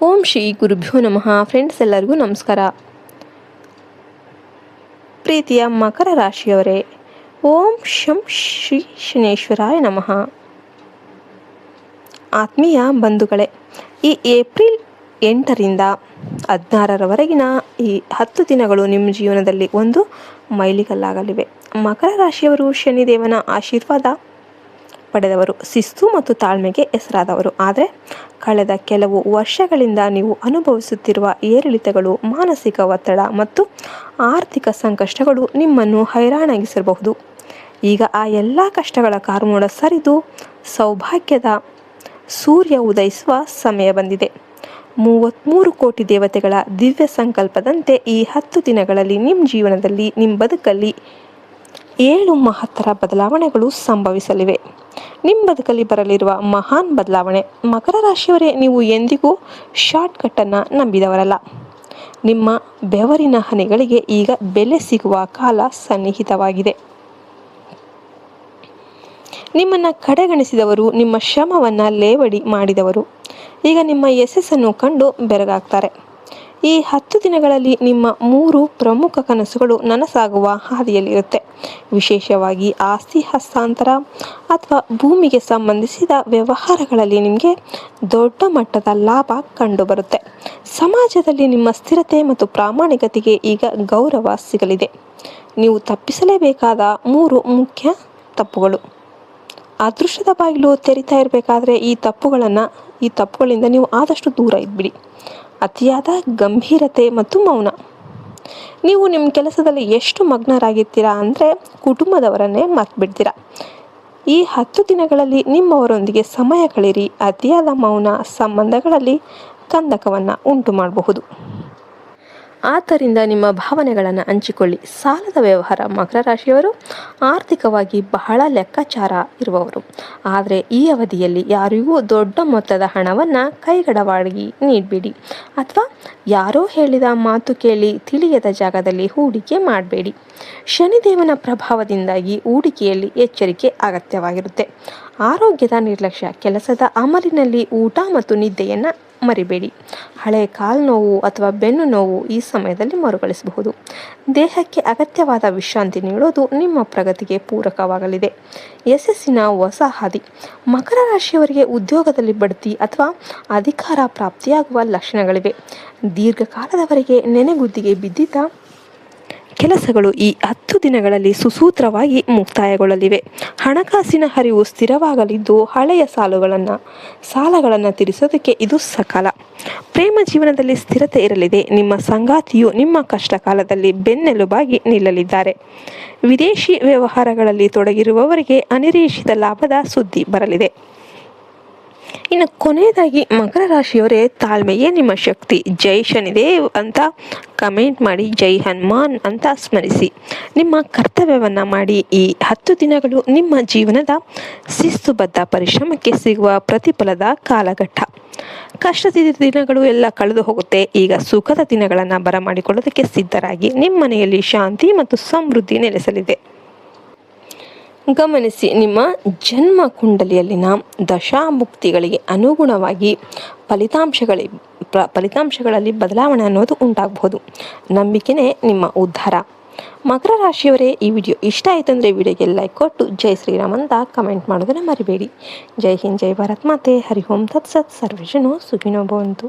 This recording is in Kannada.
ಓಂ ಶ್ರೀ ಗುರುಭ್ಯೋ ನಮಃ. ಫ್ರೆಂಡ್ಸ್, ಎಲ್ಲರಿಗೂ ನಮಸ್ಕಾರ. ಪ್ರೀತಿಯ ಮಕರ ರಾಶಿಯವರೇ, ಓಂ ಶಂ ಶ್ರೀ ಶನೇಶ್ವರಾಯ ನಮಃ. ಆತ್ಮೀಯ ಬಂಧುಗಳೇ, ಈ ಏಪ್ರಿಲ್ 8ರಿಂದ 16ರವರೆಗಿನ ಈ 10 ದಿನಗಳು ನಿಮ್ಮ ಜೀವನದಲ್ಲಿ ಒಂದು ಮೈಲಿಗಲ್ಲಾಗಲಿವೆ. ಮಕರ ರಾಶಿಯವರು ಶನಿದೇವನ ಆಶೀರ್ವಾದ ಪಡೆದವರು, ಶಿಸ್ತು ಮತ್ತು ತಾಳ್ಮೆಗೆ ಹೆಸರಾದವರು. ಆದರೆ ಕಳೆದ ಕೆಲವು ವರ್ಷಗಳಿಂದ ನೀವು ಅನುಭವಿಸುತ್ತಿರುವ ಏರಿಳಿತಗಳು, ಮಾನಸಿಕ ಒತ್ತಡ ಮತ್ತು ಆರ್ಥಿಕ ಸಂಕಷ್ಟಗಳು ನಿಮ್ಮನ್ನು ಹೈರಾಣಾಗಿಸಬಹುದು. ಈಗ ಆ ಎಲ್ಲ ಕಷ್ಟಗಳ ಕಾರ್ಮೋಡ ಸರಿದು ಸೌಭಾಗ್ಯದ ಸೂರ್ಯ ಉದಯಿಸುವ ಸಮಯ ಬಂದಿದೆ. 33 ಕೋಟಿ ದೇವತೆಗಳ ದಿವ್ಯ ಸಂಕಲ್ಪದಂತೆ ಈ 10 ದಿನಗಳಲ್ಲಿ ನಿಮ್ಮ ಜೀವನದಲ್ಲಿ, ನಿಮ್ಮ ಬದುಕಲ್ಲಿ 7 ಮಹತ್ತರ ಬದಲಾವಣೆಗಳು ಸಂಭವಿಸಲಿವೆ. ನಿಮ್ಮ ಬದುಕಲ್ಲಿ ಬರಲಿರುವ ಮಹಾನ್ ಬದಲಾವಣೆ. ಮಕರ ರಾಶಿಯವರೇ, ನೀವು ಎಂದಿಗೂ ಶಾರ್ಟ್ಕಟ್ಟನ್ನು ನಂಬಿದವರಲ್ಲ. ನಿಮ್ಮ ಬೆವರಿನ ಹನಿಗಳಿಗೆ ಈಗ ಬೆಲೆ ಸಿಗುವ ಕಾಲ ಸನ್ನಿಹಿತವಾಗಿದೆ. ನಿಮ್ಮನ್ನು ಕಡೆಗಣಿಸಿದವರು, ನಿಮ್ಮ ಶ್ರಮವನ್ನು ಲೇವಡಿ ಮಾಡಿದವರು ಈಗ ನಿಮ್ಮ ಯಶಸ್ಸನ್ನು ಕಂಡು ಬೆರಗಾಗ್ತಾರೆ. ಈ 10 ದಿನಗಳಲ್ಲಿ ನಿಮ್ಮ 3 ಪ್ರಮುಖ ಕನಸುಗಳು ನನಸಾಗುವ ಹಾದಿಯಲ್ಲಿರುತ್ತೆ. ವಿಶೇಷವಾಗಿ ಆಸ್ತಿ ಹಸ್ತಾಂತರ ಅಥವಾ ಭೂಮಿಗೆ ಸಂಬಂಧಿಸಿದ ವ್ಯವಹಾರಗಳಲ್ಲಿ ನಿಮಗೆ ದೊಡ್ಡ ಮಟ್ಟದ ಲಾಭ ಕಂಡುಬರುತ್ತೆ. ಸಮಾಜದಲ್ಲಿ ನಿಮ್ಮ ಸ್ಥಿರತೆ ಮತ್ತು ಪ್ರಾಮಾಣಿಕತೆಗೆ ಈಗ ಗೌರವ ಸಿಗಲಿದೆ. ನೀವು ತಪ್ಪಿಸಲೇಬೇಕಾದ 3 ಮುಖ್ಯ ತಪ್ಪುಗಳು. ಅದೃಷ್ಟದ ಬಾಗಿಲು ತೆರಿತಾ ಇರಬೇಕಾದ್ರೆ ಈ ತಪ್ಪುಗಳಿಂದ ನೀವು ಆದಷ್ಟು ದೂರ ಇದ್ಬಿಡಿ. ಅತಿಯಾದ ಗಂಭೀರತೆ ಮತ್ತು ಮೌನ. ನೀವು ನಿಮ್ಮ ಕೆಲಸದಲ್ಲಿ ಎಷ್ಟು ಮಗ್ನರಾಗಿರ್ತೀರಾ ಅಂದರೆ ಕುಟುಂಬದವರನ್ನೇ ಮರ್ತ್ಬಿಡ್ತೀರಾ. ಈ 10 ದಿನಗಳಲ್ಲಿ ನಿಮ್ಮವರೊಂದಿಗೆ ಸಮಯ ಕಳೆಯಿರಿ. ಅತಿಯಾದ ಮೌನ ಸಂಬಂಧಗಳಲ್ಲಿ ಕಂದಕವನ್ನು ಉಂಟು ಮಾಡಬಹುದು. ಆದ್ದರಿಂದ ನಿಮ್ಮ ಭಾವನೆಗಳನ್ನು ಹಂಚಿಕೊಳ್ಳಿ. ಸಾಲದ ವ್ಯವಹಾರ. ಮಕರ ರಾಶಿಯವರು ಆರ್ಥಿಕವಾಗಿ ಬಹಳ ಲೆಕ್ಕಾಚಾರ ಇರುವವರು. ಆದರೆ ಈ ಅವಧಿಯಲ್ಲಿ ಯಾರಿಗೂ ದೊಡ್ಡ ಮೊತ್ತದ ಹಣವನ್ನು ಕೈಗಡವಾಗಿ ನೀಡಬೇಡಿ ಅಥವಾ ಯಾರೋ ಹೇಳಿದ ಮಾತು ಕೇಳಿ ತಿಳಿಯದ ಜಾಗದಲ್ಲಿ ಹೂಡಿಕೆ ಮಾಡಬೇಡಿ. ಶನಿದೇವನ ಪ್ರಭಾವದಿಂದಾಗಿ ಹೂಡಿಕೆಯಲ್ಲಿ ಎಚ್ಚರಿಕೆ ಅಗತ್ಯವಾಗಿರುತ್ತೆ. ಆರೋಗ್ಯದ ನಿರ್ಲಕ್ಷ್ಯ. ಕೆಲಸದ ಅಮಲಿನಲ್ಲಿ ಊಟ ಮತ್ತು ನಿದ್ದೆಯನ್ನು ಮರಿಬೇಡಿ. ಹಳೆಯ ಕಾಲು ನೋವು ಅಥವಾ ಬೆನ್ನು ನೋವು ಈ ಸಮಯದಲ್ಲಿ ಮರುಕಳಿಸಬಹುದು. ದೇಹಕ್ಕೆ ಅಗತ್ಯವಾದ ವಿಶ್ರಾಂತಿ ನೀಡೋದು ನಿಮ್ಮ ಪ್ರಗತಿಗೆ ಪೂರಕವಾಗಲಿದೆ. ಯಶಸ್ಸಿನ ಹೊಸ ಹಾದಿ. ಮಕರ ರಾಶಿಯವರಿಗೆ ಉದ್ಯೋಗದಲ್ಲಿ ಬಡ್ತಿ ಅಥವಾ ಅಧಿಕಾರ ಪ್ರಾಪ್ತಿಯಾಗುವ ಲಕ್ಷಣಗಳಿವೆ. ದೀರ್ಘಕಾಲದವರೆಗೆ ನೆನೆಗುದ್ದಿಗೆ ಬಿದ್ದಿದ್ದ ಕೆಲಸಗಳು ಈ 10 ದಿನಗಳಲ್ಲಿ ಸುಸೂತ್ರವಾಗಿ ಮುಕ್ತಾಯಗೊಳ್ಳಲಿವೆ. ಹಣಕಾಸಿನ ಹರಿವು ಸ್ಥಿರವಾಗಲಿದ್ದು ಹಳೆಯ ಸಾಲಗಳನ್ನು ತೀರಿಸೋದಕ್ಕೆ ಇದು ಸಕಾಲ. ಪ್ರೇಮ ಜೀವನದಲ್ಲಿ ಸ್ಥಿರತೆ ಇರಲಿದೆ. ನಿಮ್ಮ ಸಂಗಾತಿಯು ನಿಮ್ಮ ಕಷ್ಟ ಕಾಲದಲ್ಲಿ ಬೆನ್ನೆಲುಬಾಗಿ ನಿಲ್ಲಲಿದ್ದಾರೆ. ವಿದೇಶಿ ವ್ಯವಹಾರಗಳಲ್ಲಿ ತೊಡಗಿರುವವರಿಗೆ ಅನಿರೀಕ್ಷಿತ ಲಾಭದ ಸುದ್ದಿ ಬರಲಿದೆ. ಇನ್ನು ಕೊನೆಯದಾಗಿ ಮಕರ ರಾಶಿಯವರೇ, ತಾಳ್ಮೆಯೇ ನಿಮ್ಮ ಶಕ್ತಿ. ಜೈ ಶನಿದೇವ್ ಅಂತ ಕಮೆಂಟ್ ಮಾಡಿ, ಜೈ ಹನುಮಾನ್ ಅಂತ ಸ್ಮರಿಸಿ ನಿಮ್ಮ ಕರ್ತವ್ಯವನ್ನು ಮಾಡಿ. ಈ 10 ದಿನಗಳು ನಿಮ್ಮ ಜೀವನದ ಶಿಸ್ತುಬದ್ಧ ಪರಿಶ್ರಮಕ್ಕೆ ಸಿಗುವ ಪ್ರತಿಫಲದ ಕಾಲಘಟ್ಟ. ಕಷ್ಟದ ದಿನಗಳು ಎಲ್ಲ ಕಳೆದು ಹೋಗುತ್ತೆ. ಈಗ ಸುಖದ ದಿನಗಳನ್ನು ಬರಮಾಡಿಕೊಳ್ಳೋದಕ್ಕೆ ಸಿದ್ಧರಾಗಿ. ನಿಮ್ಮ ಮನೆಯಲ್ಲಿ ಶಾಂತಿ ಮತ್ತು ಸಮೃದ್ಧಿ ನೆಲೆಸಲಿದೆ. ಗಮನಿಸಿ, ನಿಮ್ಮ ಜನ್ಮ ಕುಂಡಲಿಯಲ್ಲಿನ ದಶಾಭುಕ್ತಿಗಳಿಗೆ ಅನುಗುಣವಾಗಿ ಫಲಿತಾಂಶಗಳಲ್ಲಿ ಬದಲಾವಣೆ ಅನ್ನೋದು ಉಂಟಾಗಬಹುದು. ನಂಬಿಕೆನೇ ನಿಮ್ಮ ಉದ್ಧಾರ. ಮಕರ ರಾಶಿಯವರೇ, ಈ ವಿಡಿಯೋ ಇಷ್ಟ ಆಯಿತು ಅಂದರೆ ವಿಡಿಯೋಗೆ ಲೈಕ್ ಕೊಟ್ಟು ಜೈ ಶ್ರೀರಾಮ್ ಅಂತ ಕಮೆಂಟ್ ಮಾಡೋದನ್ನು ಮರಿಬೇಡಿ. ಜೈ ಹಿಂದ್, ಜೈ ಭಾರತ್ ಮಾತೆ. ಹರಿ ಓಂ ತತ್ಸತ್. ಸರ್ವೇ ಜನೋ ಸುಖಿನೋ ಭವಂತು.